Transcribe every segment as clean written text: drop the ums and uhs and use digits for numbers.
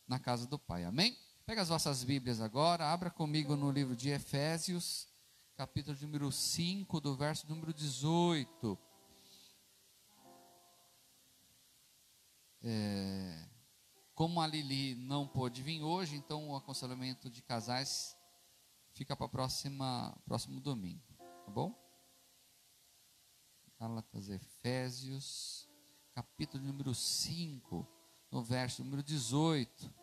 na casa do Pai, amém? Pega as vossas Bíblias agora, abra comigo no livro de Efésios, capítulo número 5, do verso número 18. Como a Lili não pôde vir hoje, então o aconselhamento de casais fica para próximo domingo, tá bom? Gálatas, Efésios, capítulo número 5, no verso número 18.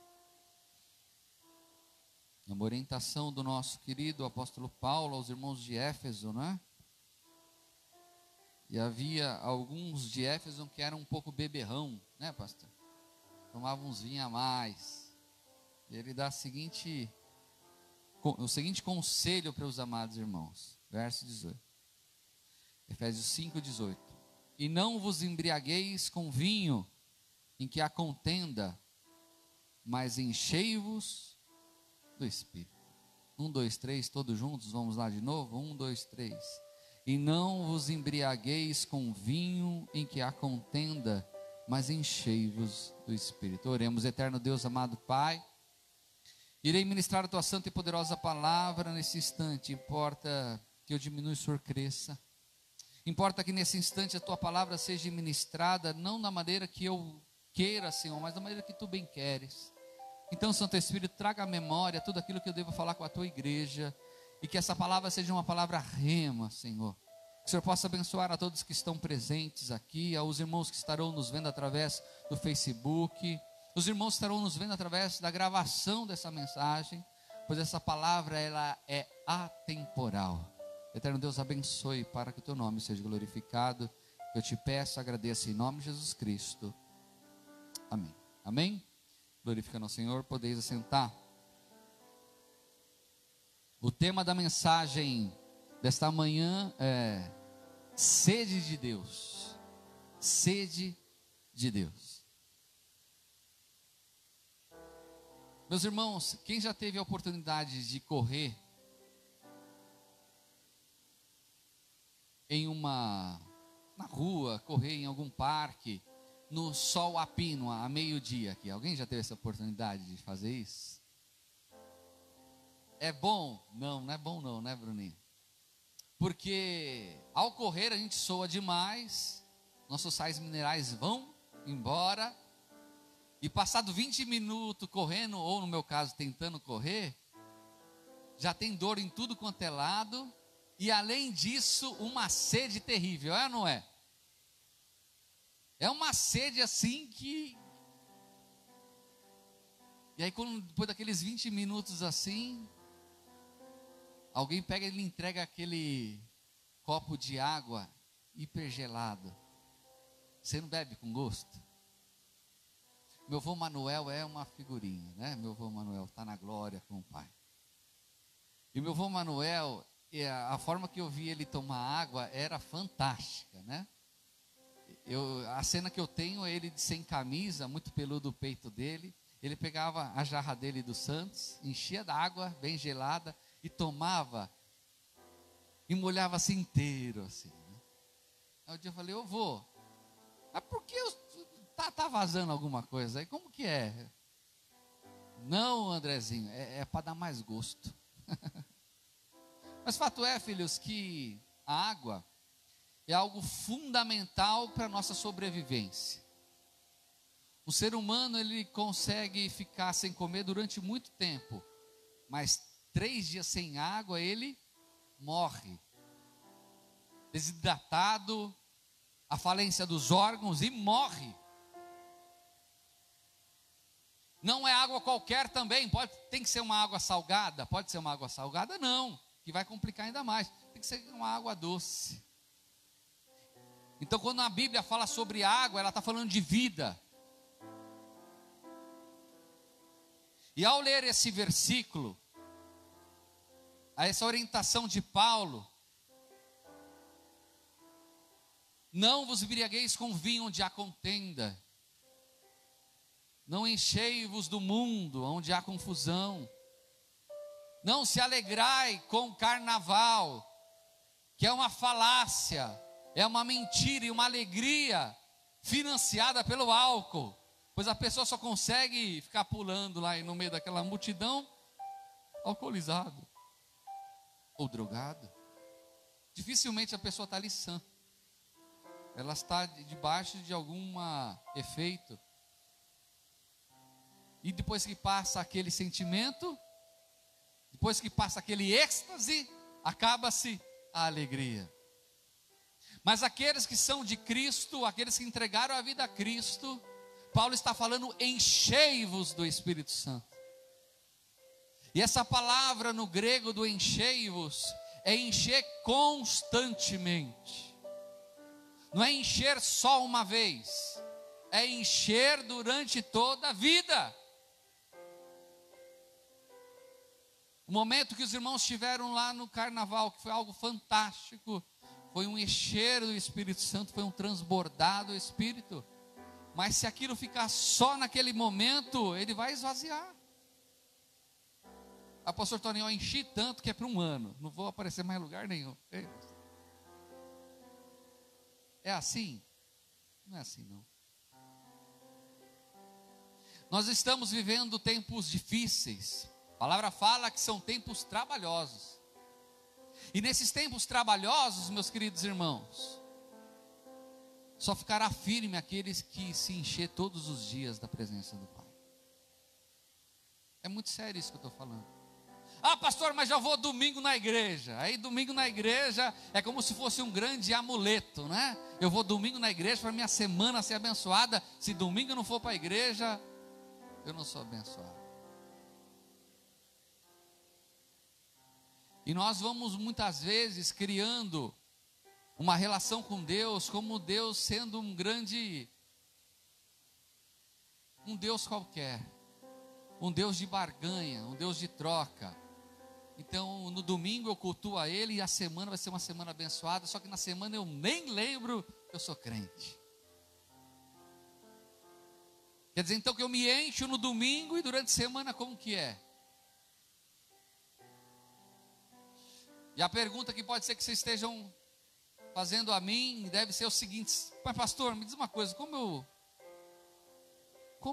É uma orientação do nosso querido apóstolo Paulo aos irmãos de Éfeso, né? E havia alguns de Éfeso que eram um pouco beberrão, né, pastor? Tomavam uns vinhos a mais. E ele dá o seguinte conselho para os amados irmãos. Verso 18. Efésios 5, 18. E não vos embriagueis com vinho, em que há contenda, mas enchei-vos do Espírito. 1, 2, 3, todos juntos, vamos lá de novo? 1, 2, 3. E não vos embriagueis com vinho, em que há contenda, mas enchei-vos do Espírito. Oremos. Eterno Deus, amado Pai, irei ministrar a tua santa e poderosa palavra nesse instante. Importa que eu diminua e o Senhor cresça. Importa que nesse instante a tua palavra seja ministrada, não da maneira que eu queira, Senhor, mas da maneira que tu bem queres. Então, Santo Espírito, traga à memória tudo aquilo que eu devo falar com a tua igreja, e que essa palavra seja uma palavra rema, Senhor. Que o Senhor possa abençoar a todos que estão presentes aqui, aos irmãos que estarão nos vendo através do Facebook, os irmãos que estarão nos vendo através da gravação dessa mensagem, pois essa palavra, ela é atemporal. Eterno Deus, abençoe para que o teu nome seja glorificado. Eu te peço, agradeço em nome de Jesus Cristo. Amém. Amém? Glorificando ao Senhor, podeis assentar. O tema da mensagem desta manhã é sede de Deus. Sede de Deus. Meus irmãos, quem já teve a oportunidade de correr na rua, correr em algum parque, no sol a pino, a meio-dia aqui? Alguém já teve essa oportunidade de fazer isso? É bom? Não é bom não, né, Bruninho? Porque ao correr a gente soa demais, nossos sais minerais vão embora, e passado 20 minutos correndo, ou no meu caso tentando correr, já tem dor em tudo quanto é lado, e além disso, uma sede terrível, é ou não é? É uma sede assim que... E aí depois daqueles 20 minutos assim, alguém pega e lhe entrega aquele copo de água hipergelado. Você não bebe com gosto? Meu avô Manuel é uma figurinha, né? Meu avô Manuel está na glória com o Pai. E meu avô Manuel, a forma que eu vi ele tomar água era fantástica, né? A cena que eu tenho é ele sem camisa, muito peludo o peito dele. Ele pegava a jarra dele do Santos, enchia d'água bem gelada e tomava e molhava assim inteiro assim, né? Aí um dia eu falei: ô vô, mas por que tá vazando alguma coisa aí? Como que é? Não, Andrezinho, é para dar mais gosto. Mas fato é, filhos, que a água é algo fundamental para a nossa sobrevivência. O ser humano, ele consegue ficar sem comer durante muito tempo, mas 3 dias sem água ele morre, desidratado, a falência dos órgãos, e morre. Não é água qualquer também, tem que ser uma água salgada? Pode ser uma água salgada? Não, que vai complicar ainda mais. Tem que ser uma água doce. Então, quando a Bíblia fala sobre água, ela está falando de vida. E ao ler esse versículo, essa orientação de Paulo, não vos embriagueis com vinho onde há contenda, não enchei-vos do mundo onde há confusão, não se alegrai com o carnaval, que é uma falácia, é uma mentira e uma alegria financiada pelo álcool, pois a pessoa só consegue ficar pulando lá no meio daquela multidão alcoolizado ou drogado. Dificilmente a pessoa está ali sã. Ela está debaixo de algum efeito. E depois que passa aquele sentimento, depois que passa aquele êxtase, acaba-se a alegria. Mas aqueles que são de Cristo, aqueles que entregaram a vida a Cristo, Paulo está falando: enchei-vos do Espírito Santo. E essa palavra no grego do enchei-vos é encher constantemente. Não é encher só uma vez, é encher durante toda a vida. O momento que os irmãos tiveram lá no carnaval, que foi algo fantástico, foi um encher do Espírito Santo, foi um transbordar do Espírito. Mas se aquilo ficar só naquele momento, ele vai esvaziar. Pastor Toninho, eu enchi tanto que é para um ano, não vou aparecer mais em lugar nenhum. É assim? Não é assim não. Nós estamos vivendo tempos difíceis. A palavra fala que são tempos trabalhosos. E nesses tempos trabalhosos, meus queridos irmãos, só ficará firme aqueles que se encher todos os dias da presença do Pai. É muito sério isso que eu estou falando. Pastor, mas já vou domingo na igreja. Aí domingo na igreja é como se fosse um grande amuleto, né? Eu vou domingo na igreja para minha semana ser abençoada. Se domingo eu não for para a igreja, eu não sou abençoado. E nós vamos muitas vezes criando uma relação com Deus, como Deus sendo um Deus qualquer, um Deus de barganha, um Deus de troca. Então no domingo eu cultuo a Ele e a semana vai ser uma semana abençoada, só que na semana eu nem lembro que eu sou crente. Quer dizer então que eu me encho no domingo e durante a semana como que é? E a pergunta que pode ser que vocês estejam fazendo a mim deve ser o seguinte: mas pastor, me diz uma coisa, como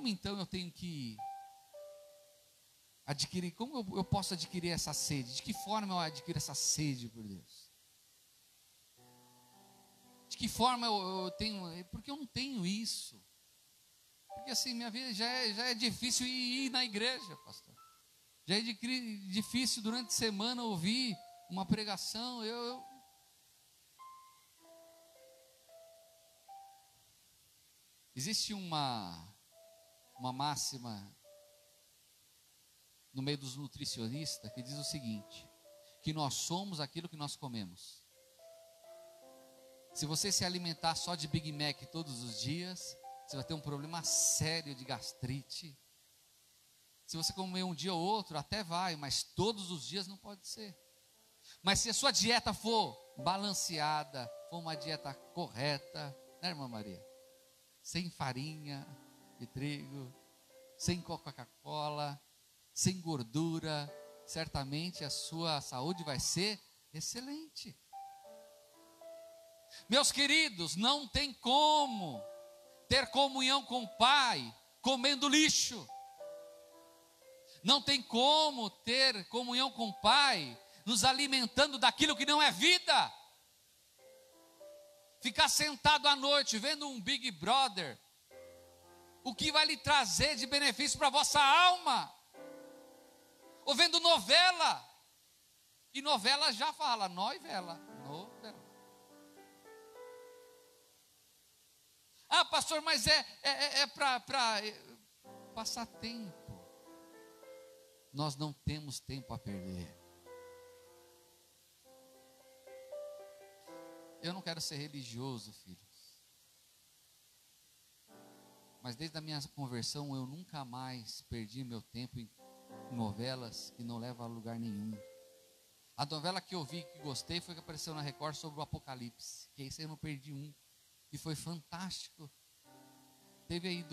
então eu tenho que adquirir, como eu posso adquirir essa sede? De que forma eu adquiro essa sede por Deus? De que forma eu tenho? Porque eu não tenho isso. Porque assim, minha vida já é difícil ir na igreja, pastor. Já é difícil durante a semana ouvir uma pregação. Existe uma máxima no meio dos nutricionistas que diz o seguinte: que nós somos aquilo que nós comemos. Se você se alimentar só de Big Mac todos os dias, você vai ter um problema sério de gastrite. Se você comer um dia ou outro, até vai, mas todos os dias não pode ser. Mas se a sua dieta for balanceada, for uma dieta correta, né, irmã Maria? Sem farinha de trigo, sem Coca-Cola, sem gordura, certamente a sua saúde vai ser excelente. Meus queridos, não tem como ter comunhão com o Pai comendo lixo. Não tem como ter comunhão com o Pai nos alimentando daquilo que não é vida. Ficar sentado à noite vendo um Big Brother, o que vai lhe trazer de benefício para a vossa alma? Ou vendo novela, e novela já fala, novela. Pastor, mas é para passar tempo. Nós não temos tempo a perder. Eu não quero ser religioso, filhos. Mas desde a minha conversão eu nunca mais perdi meu tempo em novelas que não levam a lugar nenhum. A novela que eu vi que gostei foi que apareceu na Record sobre o Apocalipse. Que esse eu não perdi um. E foi fantástico. Teve aí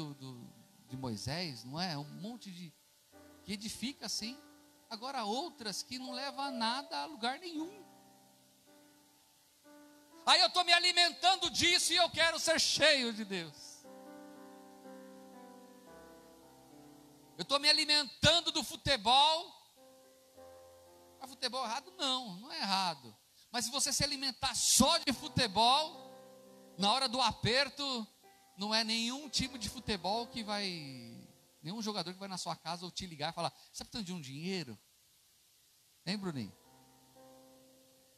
de Moisés, não é? Um monte de que edifica assim. Agora outras que não levam a nada a lugar nenhum. Aí eu estou me alimentando disso e eu quero ser cheio de Deus. Eu estou me alimentando do futebol. É futebol errado? Não, não é errado. Mas se você se alimentar só de futebol, na hora do aperto, não é nenhum time de futebol que vai, nenhum jogador que vai na sua casa ou te ligar e falar, você está precisando de um dinheiro? Hein, Bruninho?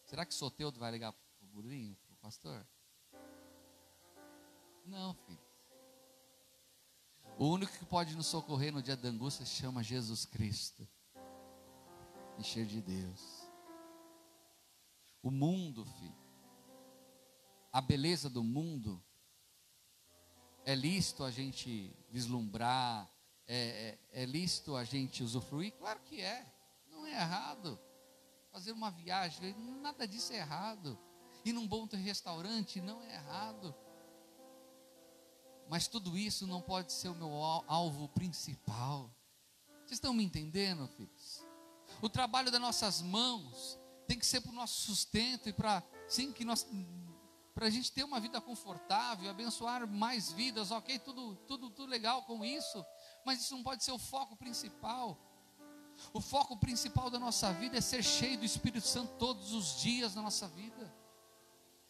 Será que Soteldo vai ligar para o Bruninho, para o pastor? Não, filho. O único que pode nos socorrer no dia da angústia se chama Jesus Cristo. Encher de Deus. O mundo, filho, a beleza do mundo, é lícito a gente vislumbrar, é lícito a gente usufruir? Claro que é, não é errado. Fazer uma viagem, nada disso é errado. Ir num bom restaurante, não é errado. Mas tudo isso não pode ser o meu alvo principal. Vocês estão me entendendo, filhos? O trabalho das nossas mãos tem que ser para o nosso sustento e para a gente ter uma vida confortável, abençoar mais vidas, ok? Tudo legal com isso, mas isso não pode ser o foco principal. O foco principal da nossa vida é ser cheio do Espírito Santo todos os dias na nossa vida.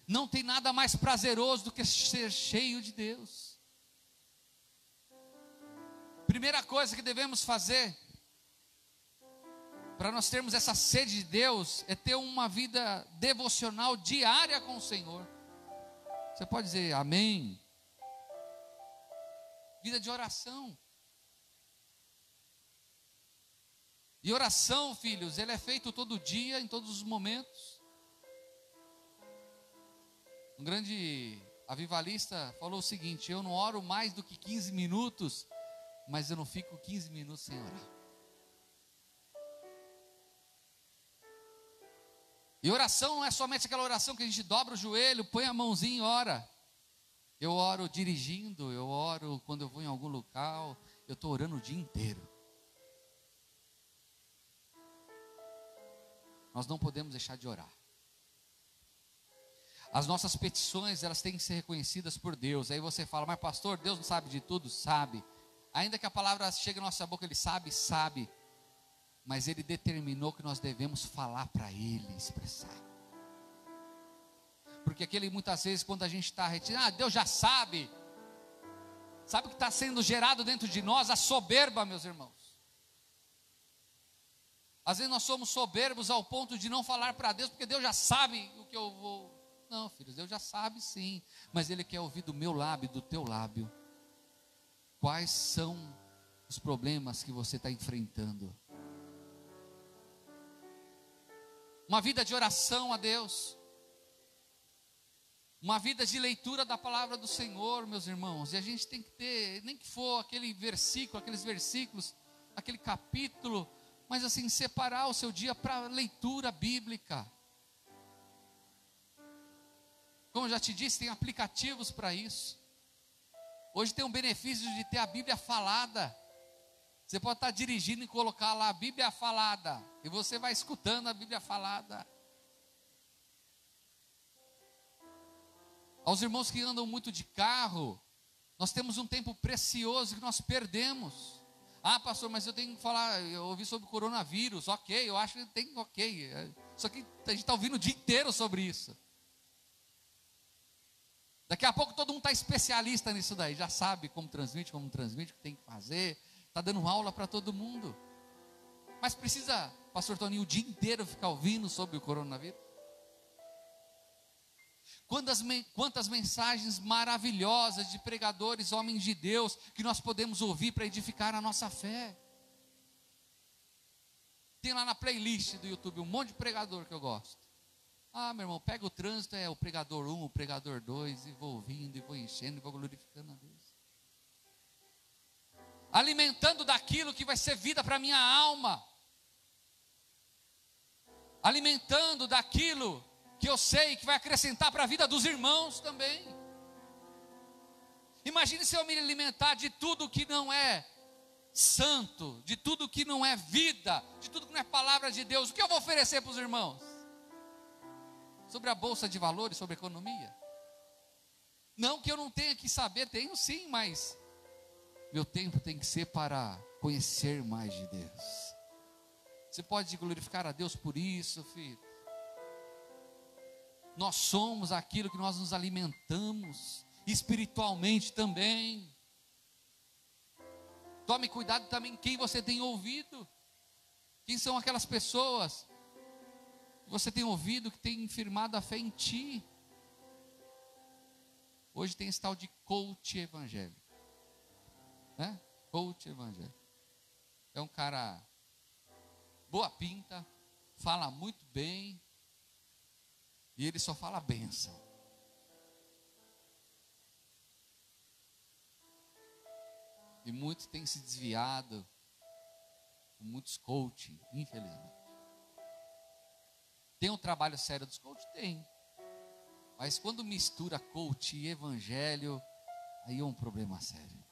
Não tem nada mais prazeroso do que ser cheio de Deus. Primeira coisa que devemos fazer para nós termos essa sede de Deus é ter uma vida devocional diária com o Senhor. Você pode dizer amém? Vida de oração. E oração, filhos, ela é feita todo dia, em todos os momentos. Um grande avivalista falou o seguinte: eu não oro mais do que 15 minutos, mas eu não fico 15 minutos sem orar. E oração não é somente aquela oração que a gente dobra o joelho, põe a mãozinha e ora. Eu oro dirigindo, eu oro quando eu vou em algum local, eu estou orando o dia inteiro. Nós não podemos deixar de orar. As nossas petições, elas têm que ser reconhecidas por Deus. Aí você fala, mas pastor, Deus não sabe de tudo? Sabe. Ainda que a palavra chegue na nossa boca, Ele sabe. Mas Ele determinou que nós devemos falar para Ele, expressar. Porque muitas vezes quando a gente está retirando, Deus já sabe. Sabe o que está sendo gerado dentro de nós? A soberba, meus irmãos. Às vezes nós somos soberbos ao ponto de não falar para Deus, porque Deus já sabe o que eu vou. Não, filhos, Deus já sabe sim, mas Ele quer ouvir do meu lábio, do teu lábio. Quais são os problemas que você está enfrentando? Uma vida de oração a Deus. Uma vida de leitura da palavra do Senhor, meus irmãos. E a gente tem que ter, nem que for aquele versículo, aqueles versículos, aquele capítulo, mas assim, separar o seu dia para leitura bíblica. Como eu já te disse, tem aplicativos para isso. Hoje tem um benefício de ter a Bíblia falada. Você pode estar dirigindo e colocar lá a Bíblia falada, e você vai escutando a Bíblia falada. Aos irmãos que andam muito de carro, nós temos um tempo precioso que nós perdemos. Ah, pastor, mas eu tenho que falar, eu ouvi sobre o coronavírus, ok, eu acho que tem, ok. Só que a gente está ouvindo o dia inteiro sobre isso. Daqui a pouco todo mundo está especialista nisso daí, já sabe como transmite, o que tem que fazer, está dando aula para todo mundo. Mas precisa, pastor Toninho, o dia inteiro ficar ouvindo sobre o coronavírus? Quantas mensagens maravilhosas de pregadores, homens de Deus, que nós podemos ouvir para edificar a nossa fé. Tem lá na playlist do YouTube um monte de pregador que eu gosto. Ah, meu irmão, pega o trânsito, é o pregador 1, o pregador 2, e vou ouvindo, e vou enchendo, e vou glorificando a Deus. Alimentando daquilo que vai ser vida para a minha alma. Alimentando daquilo que eu sei que vai acrescentar para a vida dos irmãos também. Imagine se eu me alimentar de tudo que não é santo, de tudo que não é vida, de tudo que não é palavra de Deus. O que eu vou oferecer para os irmãos? Sobre a bolsa de valores, sobre a economia? Não que eu não tenha que saber, tenho sim, mas Meu tempo tem que ser para conhecer mais de Deus. Você pode glorificar a Deus por isso, filho. Nós somos aquilo que nós nos alimentamos, espiritualmente também. Tome cuidado também quem você tem ouvido. Quem são aquelas pessoas que você tem ouvido, que tem firmado a fé em ti. Hoje tem esse tal de coach evangélico, né? Coach evangélico. É um cara boa pinta, fala muito bem, e ele só fala bênção. E muitos têm se desviado com muitos coaching, infelizmente. Tem um trabalho sério dos coach? Tem. Mas quando mistura coach e evangelho, aí é um problema sério.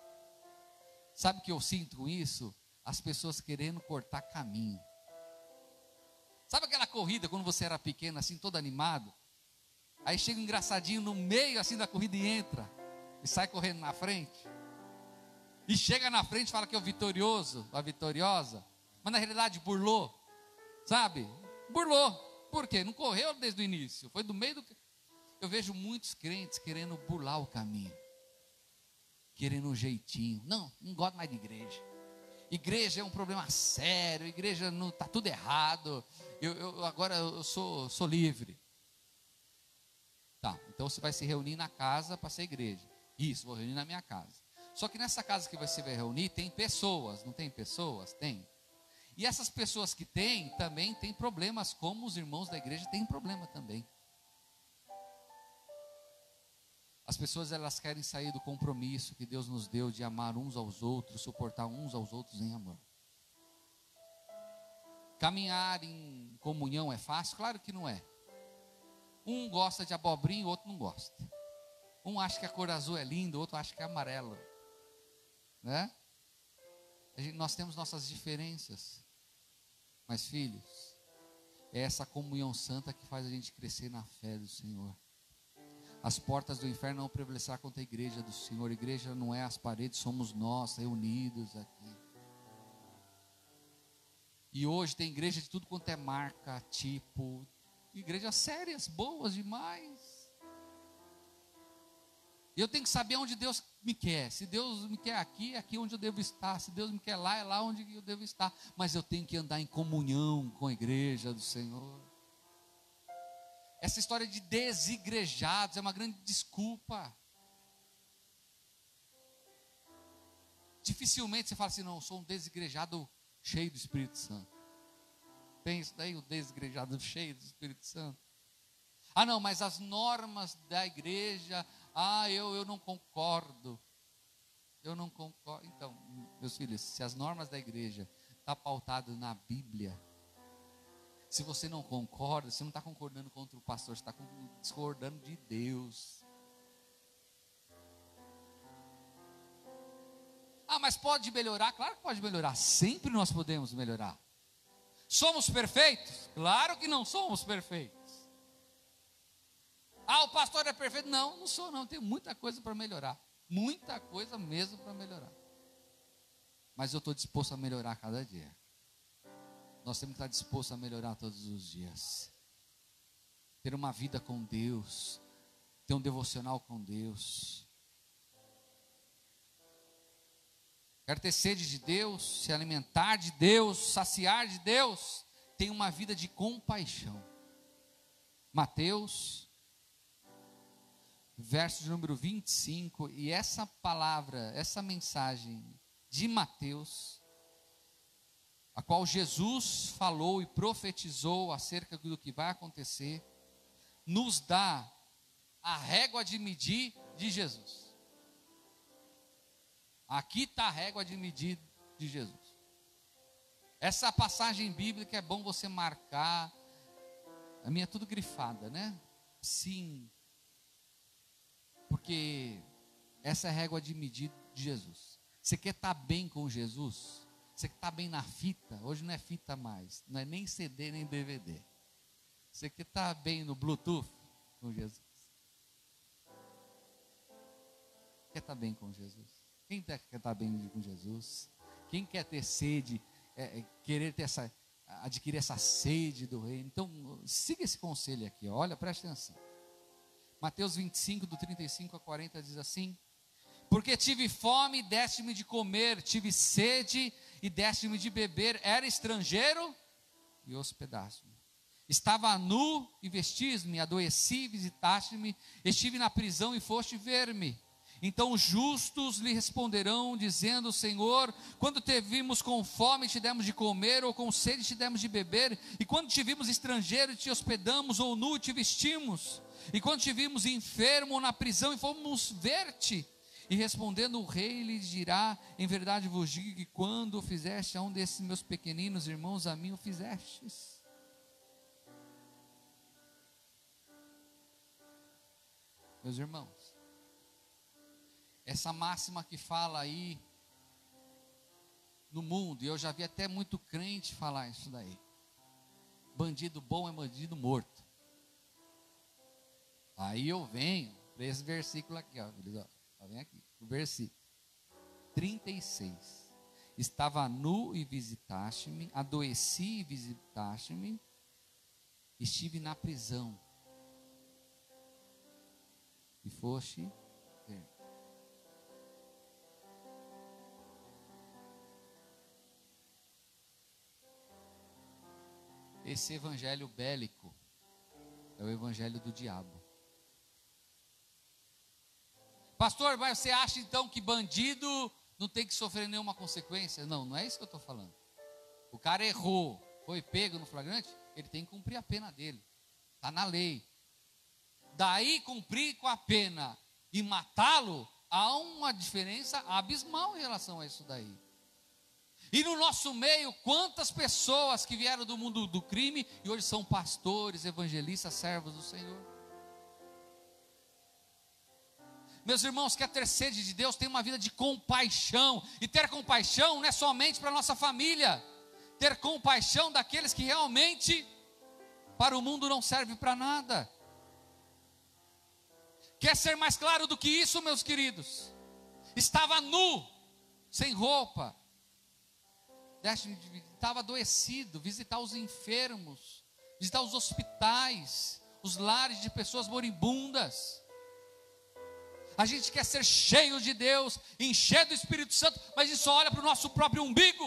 Sabe o que eu sinto com isso? As pessoas querendo cortar caminho. Sabe aquela corrida quando você era pequeno, assim, todo animado? Aí chega um engraçadinho no meio assim da corrida e entra. E sai correndo na frente. E chega na frente e fala que é o vitorioso, a vitoriosa. Mas na realidade burlou. Sabe? Burlou. Por quê? Não correu desde o início. Foi do meio do... Eu vejo muitos crentes querendo burlar o caminho. Querendo um jeitinho. Não gosto mais de igreja. Igreja é um problema sério. Igreja não está tudo errado. Agora eu sou livre. Tá, então você vai se reunir na casa para ser igreja. Isso, vou reunir na minha casa. Só que nessa casa que você vai reunir tem pessoas, não tem pessoas? Tem. E essas pessoas que têm, também têm problemas, como os irmãos da igreja têm problema também. As pessoas, elas querem sair do compromisso que Deus nos deu de amar uns aos outros, suportar uns aos outros em amor. Caminhar em comunhão é fácil? Claro que não é. Um gosta de abobrinha, o outro não gosta. Um acha que a cor azul é linda, o outro acha que é amarelo. Né? Nós temos nossas diferenças. Mas filhos, é essa comunhão santa que faz a gente crescer na fé do Senhor. As portas do inferno não prevalecerão contra a igreja do Senhor. A igreja não é as paredes, somos nós reunidos aqui. E hoje tem igreja de tudo quanto é marca, tipo, igrejas sérias, boas demais. E eu tenho que saber onde Deus me quer. Se Deus me quer aqui, é aqui onde eu devo estar. Se Deus me quer lá, é lá onde eu devo estar. Mas eu tenho que andar em comunhão com a igreja do Senhor. Essa história de desigrejados é uma grande desculpa. Dificilmente você fala assim, não, eu sou um desigrejado cheio do Espírito Santo. Tem isso daí, o desigrejado cheio do Espírito Santo. Ah não, mas as normas da igreja, eu não concordo. Eu não concordo. Então, meus filhos, se as normas da igreja estão pautadas na Bíblia, se você não concorda, você não está concordando contra o pastor, você está discordando de Deus. Mas pode melhorar? Claro que pode melhorar, sempre nós podemos melhorar. Somos perfeitos? Claro que não somos perfeitos. O pastor é perfeito? Não, não sou não, tenho muita coisa para melhorar. Muita coisa mesmo para melhorar. Mas eu estou disposto a melhorar a cada dia. Nós temos que estar dispostos a melhorar todos os dias. Ter uma vida com Deus. Ter um devocional com Deus. Quero ter sede de Deus, se alimentar de Deus, saciar de Deus. Tem uma vida de compaixão. Mateus, verso de número 25. E essa palavra, essa mensagem de Mateus, a qual Jesus falou e profetizou acerca do que vai acontecer, nos dá a régua de medir de Jesus. Aqui está a régua de medir de Jesus. Essa passagem bíblica é bom você marcar. A minha é tudo grifada, né? Sim. Porque essa é a régua de medir de Jesus. Você quer estar bem com Jesus? Você quer estar bem na fita? Hoje não é fita mais. Não é nem CD, nem DVD. Você quer estar bem no Bluetooth com Jesus? Quer estar bem com Jesus? Quem quer estar bem com Jesus? Quem quer ter sede, querer ter adquirir essa sede do reino? Então, siga esse conselho aqui, olha, preste atenção. Mateus 25, do 35 a 40, diz assim: porque tive fome e deste-me de comer, tive sede e deste-me de beber, era estrangeiro e hospedaste-me. Estava nu e vestis-me, adoeci e visitaste-me, estive na prisão e foste ver-me. Então os justos lhe responderão, dizendo: Senhor, quando te vimos com fome te demos de comer, ou com sede te demos de beber? E quando te vimos estrangeiro te hospedamos, ou nu te vestimos? E quando te vimos enfermo ou na prisão e fomos ver-te? E respondendo o rei lhe dirá: em verdade vos digo que quando o fizeste a um desses meus pequeninos irmãos, a mim o fizestes. Meus irmãos, essa máxima que fala aí no mundo, e eu já vi até muito crente falar isso daí: bandido bom é bandido morto. Aí eu venho para esse versículo aqui, ó, vem aqui, o versículo 36. Estava nu e visitaste-me, adoeci e visitaste-me, estive na prisão e foste ver. Esse evangelho bélico é o evangelho do diabo. Pastor, mas você acha então que bandido não tem que sofrer nenhuma consequência? Não, não é isso que eu estou falando. O cara errou, foi pego no flagrante, ele tem que cumprir a pena dele. Está na lei. Daí cumprir com a pena e matá-lo, há uma diferença abismal em relação a isso daí. E no nosso meio, quantas pessoas que vieram do mundo do crime e hoje são pastores, evangelistas, servos do Senhor. Meus irmãos, quer ter sede de Deus, tem uma vida de compaixão. E ter compaixão não é somente para a nossa família. Ter compaixão daqueles que realmente para o mundo não serve para nada. Quer ser mais claro do que isso, meus queridos? Estava nu, sem roupa, estava adoecido, visitar os enfermos, visitar os hospitais, os lares de pessoas moribundas. A gente quer ser cheio de Deus, encher do Espírito Santo, mas a gente só olha para o nosso próprio umbigo.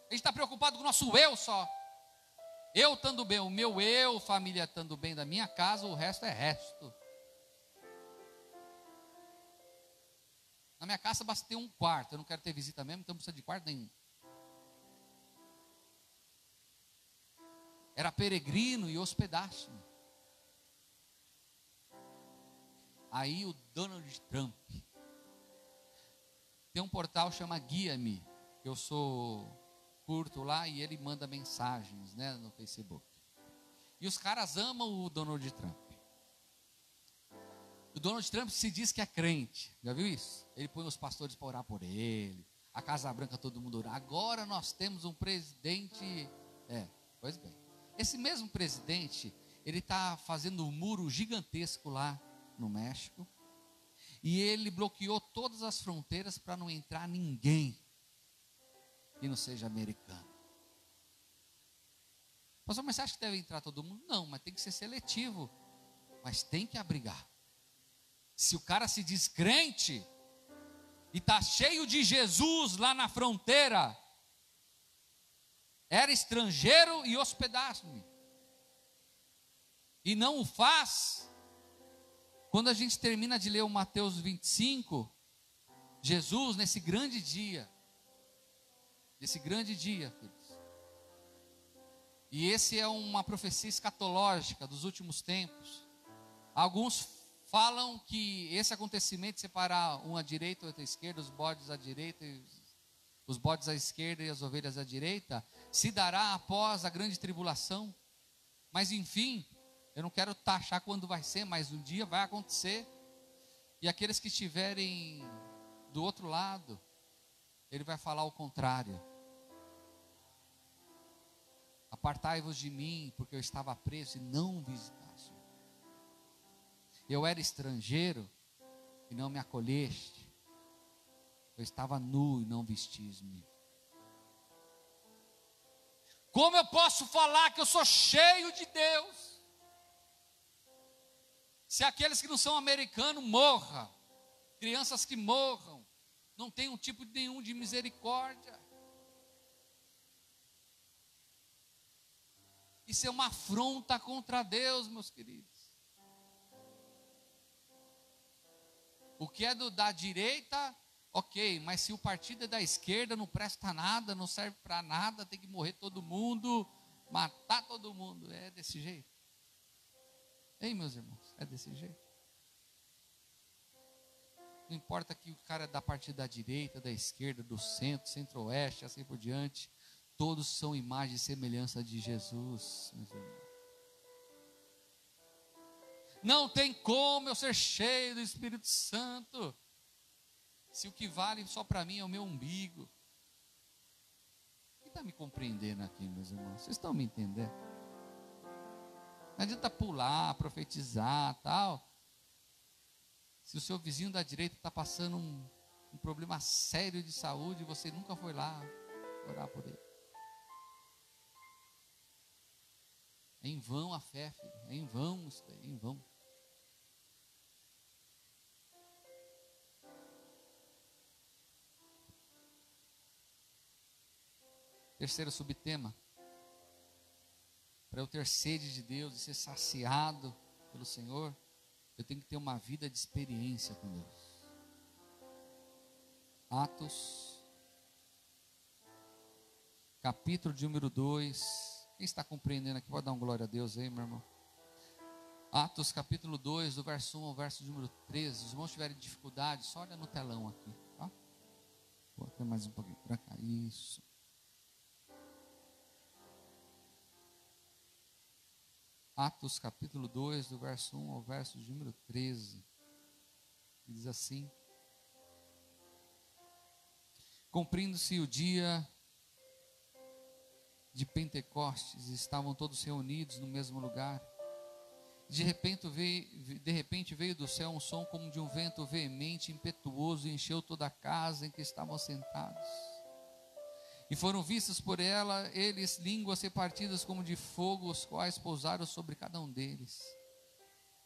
A gente está preocupado com o nosso eu só. Eu estando bem, o meu eu, família estando bem da minha casa, o resto é resto. Na minha casa basta ter um quarto, eu não quero ter visita mesmo, então não precisa de quarto nenhum. Era peregrino e hospedaste-me. Aí o Donald Trump, tem um portal que chama Guia-me, que eu curto lá e ele manda mensagens, né, no Facebook. E os caras amam o Donald Trump. O Donald Trump se diz que é crente, já viu isso? Ele põe os pastores para orar por ele, a Casa Branca todo mundo orar. Agora nós temos um presidente, pois bem, esse mesmo presidente, ele está fazendo um muro gigantesco lá no México, e ele bloqueou todas as fronteiras para não entrar ninguém que não seja americano. Pastor, mas você acha que deve entrar todo mundo? Não, mas tem que ser seletivo, mas tem que abrigar. Se o cara se diz crente e está cheio de Jesus lá na fronteira, era estrangeiro e hospedaste-me, e não o faz. Quando a gente termina de ler o Mateus 25, Jesus nesse grande dia, filhos, e esse é uma profecia escatológica dos últimos tempos. Alguns falam que esse acontecimento, separar um à direita e outro à esquerda, os bodes à direita e os bodes à esquerda e as ovelhas à direita, se dará após a grande tribulação. Mas enfim, eu não quero taxar quando vai ser, mas um dia vai acontecer. E aqueles que estiverem do outro lado, ele vai falar o contrário. Apartai-vos de mim, porque eu estava preso e não visitaste. Eu era estrangeiro e não me acolheste. Eu estava nu e não vestis-me. Como eu posso falar que eu sou cheio de Deus, se aqueles que não são americanos morram, crianças que morram, não tem um tipo nenhum de misericórdia? Isso é uma afronta contra Deus, meus queridos. O que é da direita, ok, mas se o partido é da esquerda, não presta nada, não serve para nada, tem que morrer todo mundo, matar todo mundo. É desse jeito. Ei, meus irmãos, é desse jeito. Não importa que o cara é da parte da direita, da esquerda, do centro, centro-oeste, assim por diante, todos são imagem e semelhança de Jesus, meus irmãos. Não tem como eu ser cheio do Espírito Santo, se o que vale só para mim é o meu umbigo. Quem está me compreendendo aqui, meus irmãos? Vocês estão me entendendo? Não adianta pular, profetizar, tal. Se o seu vizinho da direita está passando um problema sério de saúde, você nunca foi lá orar por ele. É em vão a fé, filho. É em vão isso daí, é em vão. Terceiro subtema. Para eu ter sede de Deus e ser saciado pelo Senhor, eu tenho que ter uma vida de experiência com Deus. Atos, capítulo de número 2. Quem está compreendendo aqui, pode dar uma glória a Deus aí, meu irmão. Atos, capítulo 2, do verso 1 ao verso de número 13. Se os irmãos tiverem dificuldade, só olha no telão aqui, tá? Vou até mais um pouquinho para cá, isso. Atos capítulo 2, do verso 1 ao verso de número 13, diz assim: cumprindo-se o dia de Pentecostes, estavam todos reunidos no mesmo lugar. De repente veio do céu um som como de um vento veemente, impetuoso, e encheu toda a casa em que estavam sentados. E foram vistas por eles línguas repartidas como de fogo, os quais pousaram sobre cada um deles.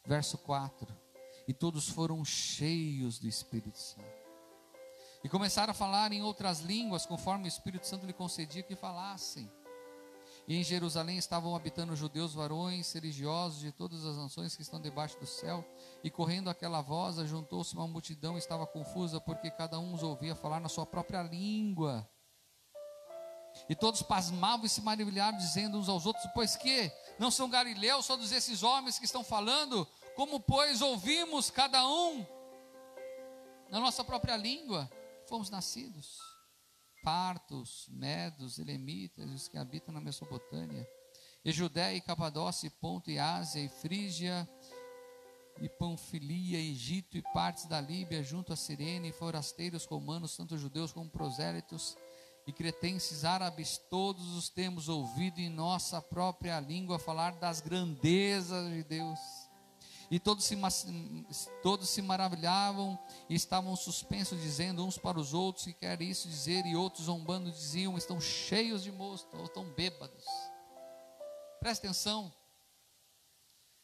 Verso 4. E todos foram cheios do Espírito Santo. E começaram a falar em outras línguas, conforme o Espírito Santo lhe concedia que falassem. E em Jerusalém estavam habitando judeus, varões religiosos de todas as nações que estão debaixo do céu. E correndo aquela voz, ajuntou-se uma multidão e estava confusa, porque cada um os ouvia falar na sua própria língua. E todos pasmavam e se maravilharam, dizendo uns aos outros: pois que não são galileus todos esses homens que estão falando? Como pois ouvimos cada um na nossa própria língua? Fomos nascidos. Partos, medos, elemitas, os que habitam na Mesopotâmia, e Judéia e Capadócia, e Ponto e Ásia, e Frígia, e Panfilia, Egito, e partes da Líbia, junto a Cirene, e forasteiros romanos, tanto judeus como prosélitos, e cretenses, árabes, todos os temos ouvido em nossa própria língua falar das grandezas de Deus. E todos se maravilhavam e estavam suspensos, dizendo uns para os outros que quer isso dizer, e outros zombando diziam: estão cheios de mosto, ou estão bêbados. Presta atenção.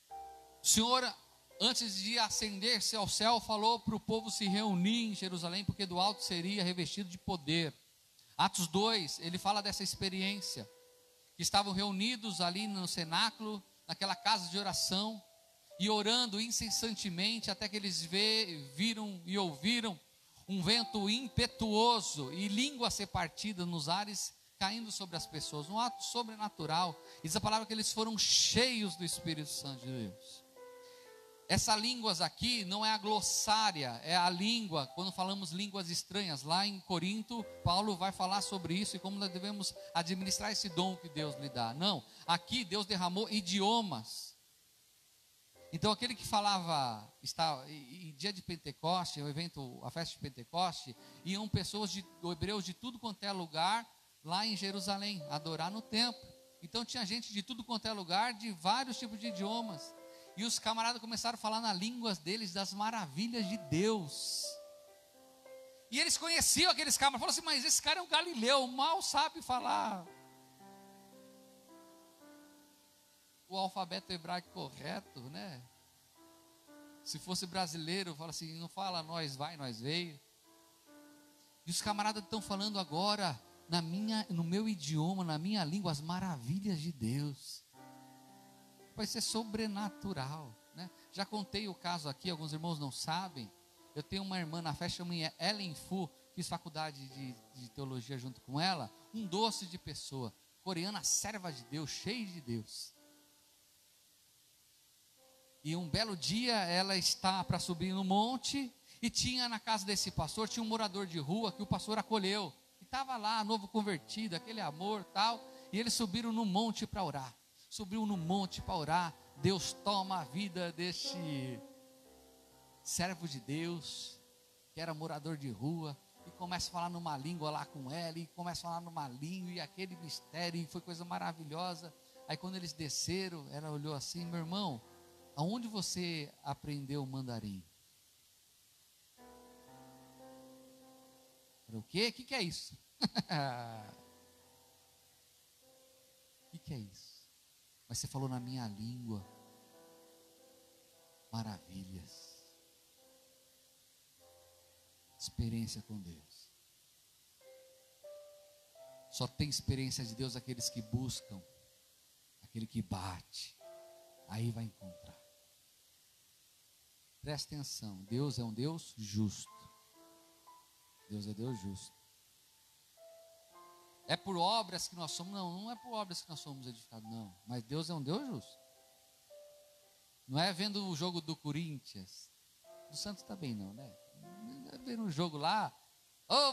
O Senhor, antes de ascender-se ao céu, falou para o povo se reunir em Jerusalém, porque do alto seria revestido de poder. Atos 2, ele fala dessa experiência, que estavam reunidos ali no cenáculo, naquela casa de oração, e orando incessantemente, até que eles viram e ouviram um vento impetuoso e língua ser partida nos ares, caindo sobre as pessoas, um ato sobrenatural. Diz a palavra que eles foram cheios do Espírito Santo de Deus. Essa línguas aqui não é a glossária, é a língua, quando falamos línguas estranhas. Lá em Corinto, Paulo vai falar sobre isso e como nós devemos administrar esse dom que Deus lhe dá. Não, aqui Deus derramou idiomas. Então aquele que falava, em dia de Pentecoste, o evento, a festa de Pentecoste, iam pessoas hebreus de tudo quanto é lugar, lá em Jerusalém, adorar no templo. Então tinha gente de tudo quanto é lugar, de vários tipos de idiomas. E os camaradas começaram a falar na língua deles das maravilhas de Deus. E eles conheciam aqueles camaradas. Falaram assim, mas esse cara é um galileu, mal sabe falar o alfabeto hebraico correto, né? Se fosse brasileiro, fala assim, não fala nós vai, nós veio. E os camaradas estão falando agora no meu idioma, na minha língua, as maravilhas de Deus. Vai ser sobrenatural, né? Já contei o caso aqui, alguns irmãos não sabem. Eu tenho uma irmã na fé, chama Ellen Fu, fiz faculdade de teologia junto com ela. Um doce de pessoa, coreana, serva de Deus, cheia de Deus. E um belo dia ela está para subir no monte, e tinha na casa desse pastor, tinha um morador de rua que o pastor acolheu. E estava lá, novo convertido, aquele amor tal. E eles subiram no monte para orar. Subiu no monte para orar. Deus toma a vida deste servo de Deus, que era morador de rua, e começa a falar numa língua lá com ela, e começa a falar numa língua, e aquele mistério, e foi coisa maravilhosa. Aí quando eles desceram, ela olhou assim, meu irmão, aonde você aprendeu o mandarim? O quê? O que é isso? O que é isso? Mas você falou na minha língua. Maravilhas. Experiência com Deus. Só tem experiência de Deus aqueles que buscam, aquele que bate, aí vai encontrar. Presta atenção, Deus é um Deus justo. Deus é Deus justo. É por obras que nós somos? Não é por obras que nós somos edificados, não. Mas Deus é um Deus justo. Não é vendo o jogo do Corinthians, do Santos também não, né? Não é vendo um jogo lá,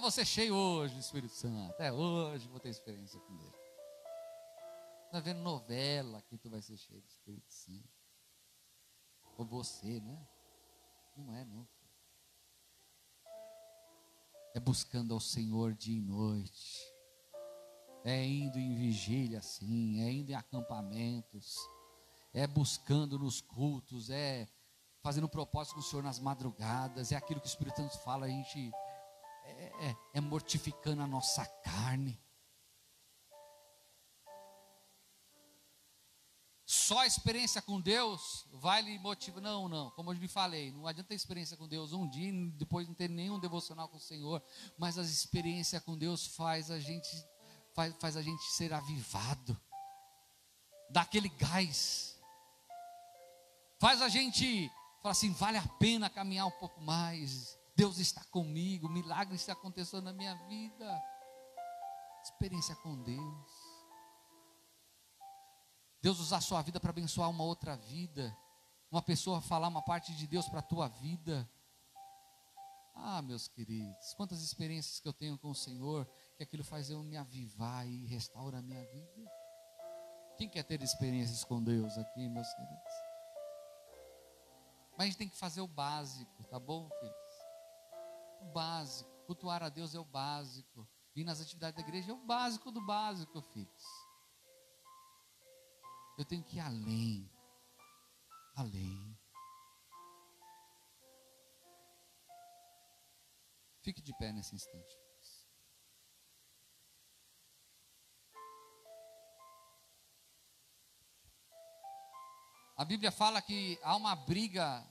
vou ser cheio hoje do Espírito Santo, até hoje vou ter experiência com Deus. Não é vendo novela que tu vai ser cheio do Espírito Santo. Ou você, né? Não é não. É buscando ao Senhor dia e noite. É indo em vigília assim, é indo em acampamentos, é buscando nos cultos, é fazendo propósito com o Senhor nas madrugadas, é aquilo que o Espírito Santo fala, a gente é mortificando a nossa carne. Só a experiência com Deus vai lhe motivar. Não, como eu lhe falei, não adianta ter experiência com Deus um dia e depois não ter nenhum devocional com o Senhor, mas a experiência com Deus faz a gente ser avivado, dá aquele gás, faz a gente falar assim, vale a pena caminhar um pouco mais, Deus está comigo, milagre está acontecendo na minha vida. Experiência com Deus. Deus usar a sua vida para abençoar uma outra vida, uma pessoa falar uma parte de Deus para a tua vida. Meus queridos, quantas experiências que eu tenho com o Senhor, que aquilo faz eu me avivar e restaura a minha vida. Quem quer ter experiências com Deus aqui, meus queridos? Mas a gente tem que fazer o básico, tá bom, filhos? O básico, cultuar a Deus é o básico, vir nas atividades da igreja é o básico do básico, filhos. Eu tenho que ir além. Fique de pé nesse instante. A Bíblia fala que há uma briga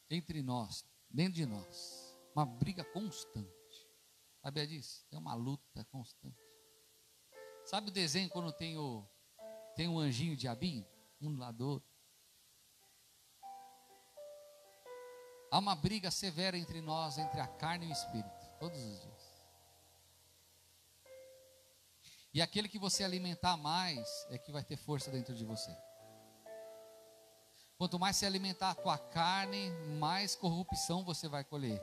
entre nós, dentro de nós, uma briga constante. Sabia disso? É uma luta constante. Sabe o desenho quando tem um anjinho e diabinho, um do lado do outro? Há uma briga severa entre nós, entre a carne e o espírito, todos os dias. E aquele que você alimentar mais, é que vai ter força dentro de você. Quanto mais você alimentar a tua carne, mais corrupção você vai colher.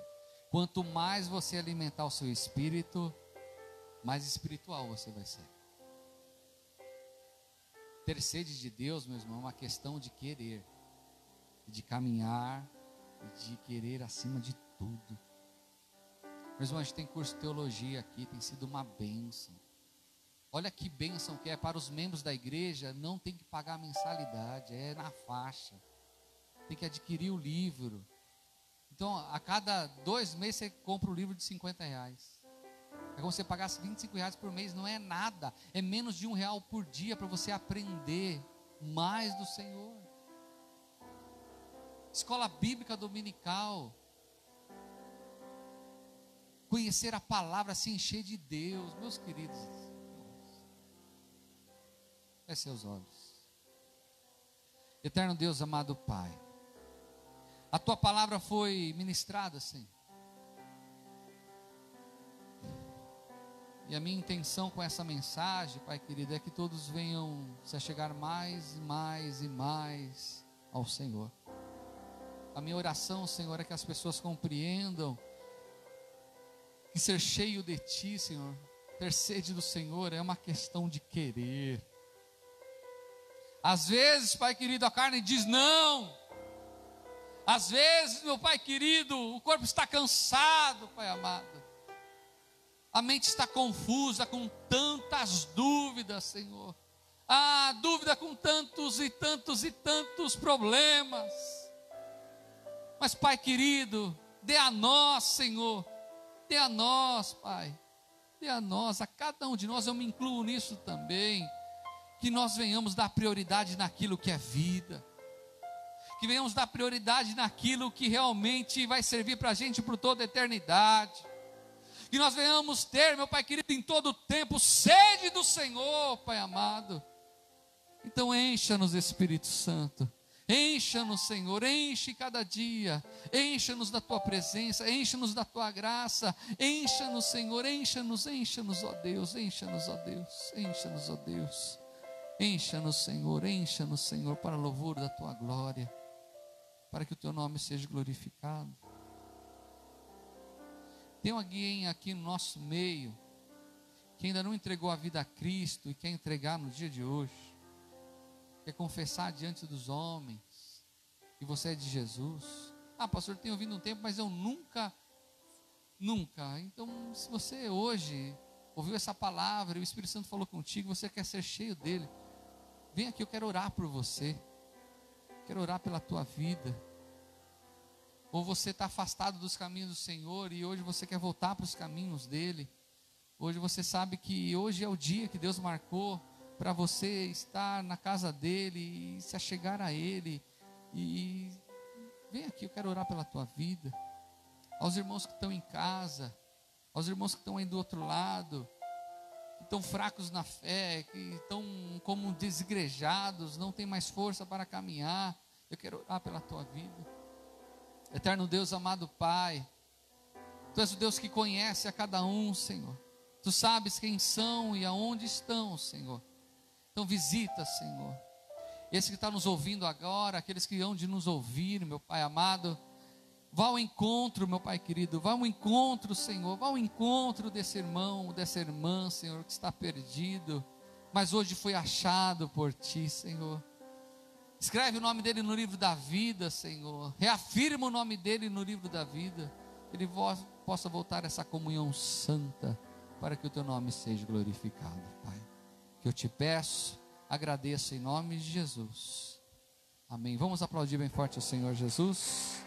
Quanto mais você alimentar o seu espírito, mais espiritual você vai ser. Ter sede de Deus, meu irmão, é uma questão de querer, de caminhar, de querer acima de tudo. Meus irmãos, a gente tem curso de teologia aqui, tem sido uma bênção. Olha que bênção que é para os membros da igreja, não tem que pagar mensalidade, é na faixa. Tem que adquirir o livro. Então, a cada 2 meses você compra o livro de R$ 50. É como se você pagasse R$ 25 por mês, não é nada. É menos de R$ 1 por dia para você aprender mais do Senhor. Escola bíblica dominical. Conhecer a palavra, se encher de Deus. Meus queridos, feche seus olhos. Eterno Deus, amado Pai, a Tua palavra foi ministrada, Senhor. E a minha intenção com essa mensagem, Pai querido, é que todos venham se achegar mais e mais e mais ao Senhor. A minha oração, Senhor, é que as pessoas compreendam que ser cheio de Ti, Senhor, ter sede do Senhor é uma questão de querer. Às vezes, Pai querido, a carne diz não. Às vezes, meu Pai querido, o corpo está cansado, Pai amado. A mente está confusa com tantas dúvidas, Senhor. Ah, dúvida com tantos e tantos e tantos problemas. Mas, Pai querido, dê a nós, Senhor. Dê a nós, Pai. Dê a nós, a cada um de nós, eu me incluo nisso também. Que nós venhamos dar prioridade naquilo que é vida. Que venhamos dar prioridade naquilo que realmente vai servir para a gente por toda a eternidade. Que nós venhamos ter, meu Pai querido, em todo o tempo, sede do Senhor, Pai amado. Então encha-nos, Espírito Santo. Encha-nos, Senhor, enche cada dia. Encha-nos da Tua presença, encha-nos da Tua graça. Encha-nos, Senhor, encha-nos, ó Deus. Encha-nos, ó Deus, encha-nos, ó Deus. Encha-nos, Senhor, para louvor da Tua glória. Para que o Teu nome seja glorificado. Tem alguém aqui no nosso meio que ainda não entregou a vida a Cristo e quer entregar no dia de hoje, quer confessar diante dos homens que você é de Jesus. Ah, pastor, tenho ouvido um tempo, mas eu nunca. Então, se você hoje ouviu essa palavra e o Espírito Santo falou contigo, você quer ser cheio dele, vem aqui, eu quero orar por você, quero orar pela tua vida. Ou você está afastado dos caminhos do Senhor e hoje você quer voltar para os caminhos dele. Hoje você sabe que hoje é o dia que Deus marcou para você estar na casa dele e se achegar a ele. E vem aqui, eu quero orar pela tua vida. Aos irmãos que estão em casa, aos irmãos que estão aí do outro lado, que estão fracos na fé, que estão como desigrejados, não tem mais força para caminhar, eu quero orar pela tua vida. Eterno Deus, amado Pai, Tu és o Deus que conhece a cada um, Senhor. Tu sabes quem são e aonde estão, Senhor. Então visita, Senhor. Esse que está nos ouvindo agora, aqueles que hão de nos ouvir, meu Pai amado, vá ao encontro, meu Pai querido, vá ao encontro, Senhor, vá ao encontro desse irmão, dessa irmã, Senhor, que está perdido, mas hoje foi achado por Ti, Senhor. Escreve o nome dele no livro da vida, Senhor. Reafirma o nome dele no livro da vida. Ele possa voltar a essa comunhão santa, para que o Teu nome seja glorificado, Pai. Que eu Te peço, agradeço em nome de Jesus. Amém. Vamos aplaudir bem forte o Senhor Jesus.